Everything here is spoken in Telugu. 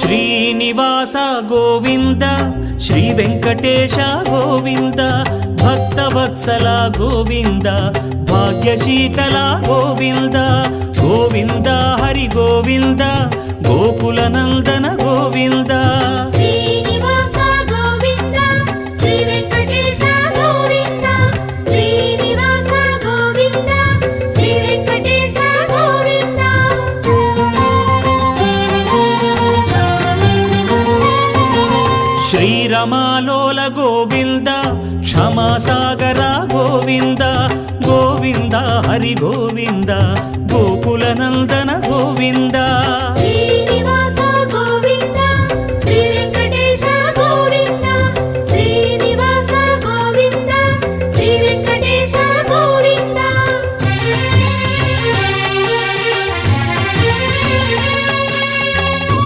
శ్రీనివాస గోవింద శ్రీ వెంకటేశ గోవింద భక్తవత్సల గోవింద భాగ్యశీతల గోవింద గోవింద హరి గోవింద గోకుల నందన గోవింద శ్రీనివాస గోవింద శ్రీ వెంకటేశ గోవింద శ్రీనివాస గోవింద శ్రీ వెంకటేశ గోవింద శ్రీరమాలోల గోవింద క్షమాసాగర గోవింద గోవింద హరి గోవింద గోకుల నందన గోవింద శ్రీ